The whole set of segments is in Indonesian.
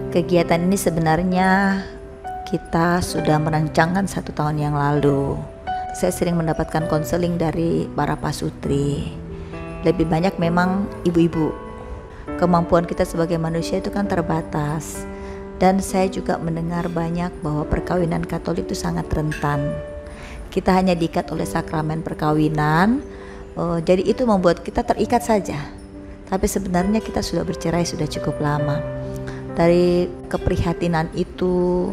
Kegiatan ini sebenarnya kita sudah merancangkan 1 tahun yang lalu. Saya sering mendapatkan konseling dari para pasutri. Lebih banyak memang ibu-ibu. Kemampuan kita sebagai manusia itu kan terbatas. Dan saya juga mendengar banyak bahwa perkawinan Katolik itu sangat rentan. Kita hanya diikat oleh sakramen perkawinan. Jadi itu membuat kita terikat saja. Tapi sebenarnya kita sudah bercerai sudah cukup lama. Dari keprihatinan itu,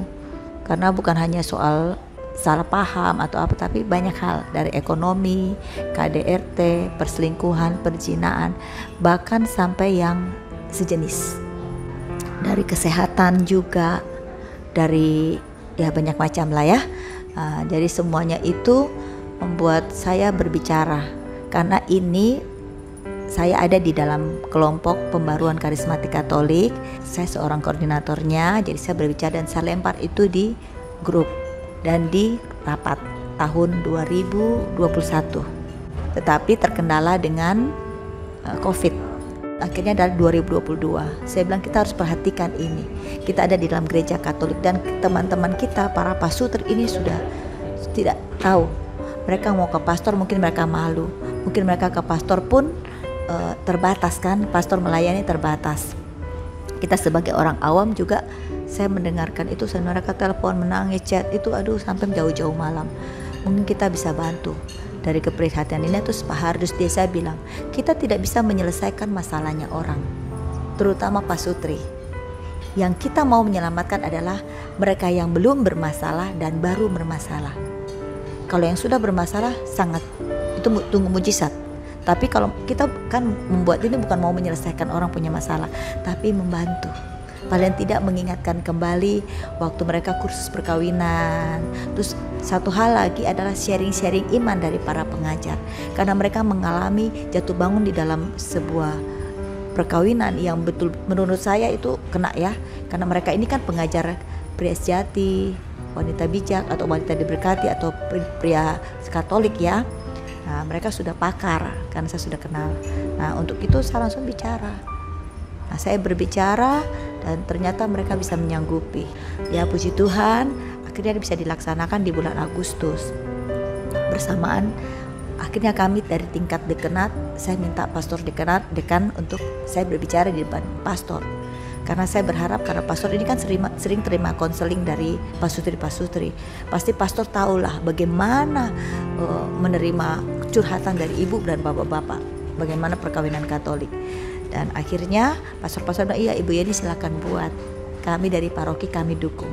karena bukan hanya soal salah paham atau apa, tapi banyak hal dari ekonomi, KDRT, perselingkuhan, perzinahan, bahkan sampai yang sejenis. Dari kesehatan juga, dari ya banyak macam lah ya. Jadi semuanya itu membuat saya berbicara, karena ini saya ada di dalam kelompok pembaruan karismatik Katolik. Saya seorang koordinatornya, jadi saya berbicara dan saya lempar itu di grup dan di rapat tahun 2021. Tetapi terkendala dengan COVID. Akhirnya dari 2022, saya bilang kita harus perhatikan ini. Kita ada di dalam gereja Katolik dan teman-teman kita, para pasutri ini sudah tidak tahu. Mereka mau ke pastor, mungkin mereka malu. Mungkin mereka ke pastor pun terbatas kan, pastor melayani terbatas. Kita sebagai orang awam juga, saya mendengarkan itu, mereka telepon, menangis, chat itu sampai jauh-jauh malam. Mungkin kita bisa bantu dari keprihatinan ini. Terus Pak Hardus Desa bilang, kita tidak bisa menyelesaikan masalahnya orang, terutama pasutri. Yang kita mau menyelamatkan adalah mereka yang belum bermasalah dan baru bermasalah. Kalau yang sudah bermasalah sangat itu tunggu mujizat. Tapi kalau kita kan membuat ini bukan mau menyelesaikan orang punya masalah, tapi membantu. Paling tidak mengingatkan kembali waktu mereka kursus perkawinan. Terus satu hal lagi adalah sharing-sharing iman dari para pengajar. Karena mereka mengalami jatuh bangun di dalam sebuah perkawinan yang betul menurut saya itu kena ya. Karena mereka ini kan pengajar pria sejati, wanita bijak atau wanita diberkati atau pria Katolik ya. Nah, mereka sudah pakar karena saya sudah kenal. Nah, untuk itu saya langsung bicara. Nah, saya berbicara dan ternyata mereka bisa menyanggupi. Ya, puji Tuhan, akhirnya bisa dilaksanakan di bulan Agustus. Bersamaan akhirnya kami dari tingkat dekanat, saya minta pastor dekan untuk saya berbicara di depan pastor. Karena saya berharap, karena pastor ini kan sering terima konseling dari pasutri-pasutri. Pasti pastor tahulah bagaimana menerima curhatan dari ibu dan bapak-bapak, bagaimana perkawinan Katolik. Dan akhirnya pastor-pastor bilang, iya Ibu Yeni silakan buat. Kami dari paroki kami dukung.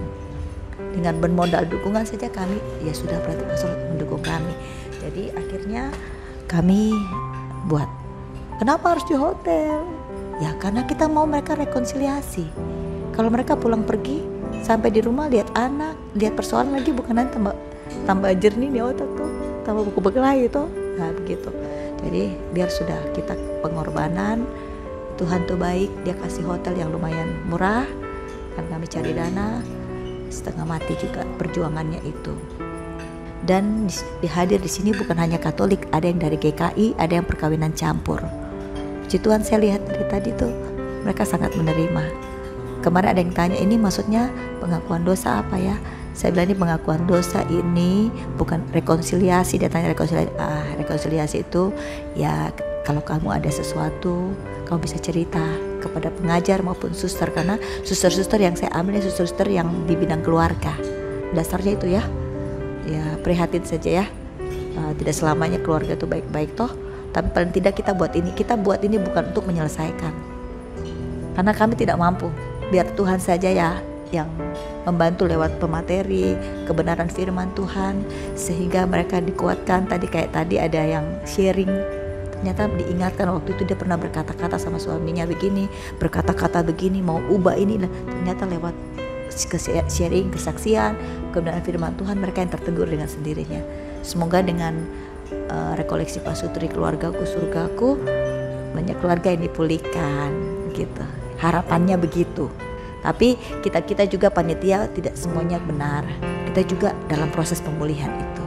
Dengan bermodal dukungan saja kami, ya sudah berarti pastor mendukung kami. Jadi akhirnya kami buat. Kenapa harus di hotel? Ya karena kita mau mereka rekonsiliasi. Kalau mereka pulang pergi sampai di rumah lihat anak, lihat persoalan lagi, bukan nanti tambah jernih nih otak tuh, tambah buku berkelahi tuh. Nah begitu. Jadi biar sudah kita pengorbanan, Tuhan tuh baik, dia kasih hotel yang lumayan murah. Kan kami cari dana, setengah mati juga perjuangannya itu. Dan hadir di sini bukan hanya Katolik, ada yang dari GKI, ada yang perkawinan campur. Puji Tuhan, saya lihat dari tadi tuh mereka sangat menerima. Kemarin ada yang tanya, ini maksudnya pengakuan dosa apa ya? Saya bilang ini pengakuan dosa, ini bukan rekonsiliasi. Dia tanya rekonsiliasi. Rekonsiliasi itu ya kalau kamu ada sesuatu, kamu bisa cerita kepada pengajar maupun suster. Karena suster-suster yang saya ambil ini suster-suster yang di bidang keluarga. Dasarnya itu ya prihatin saja ya. Tidak selamanya keluarga itu baik-baik toh. Tapi paling tidak kita buat ini bukan untuk menyelesaikan. Karena kami tidak mampu. Biar Tuhan saja ya yang membantu lewat pemateri, kebenaran firman Tuhan, sehingga mereka dikuatkan. Tadi ada yang sharing, ternyata diingatkan waktu itu dia pernah berkata-kata sama suaminya begini, berkata-kata begini, mau ubah ini, ternyata lewat sharing, kesaksian, kebenaran firman Tuhan, mereka yang tertegur dengan sendirinya. Semoga dengan rekoleksi pasutri keluargaku surgaku, banyak keluarga yang dipulihkan gitu. Harapannya begitu. Tapi kita juga panitia tidak semuanya benar. Kita juga dalam proses pemulihan itu.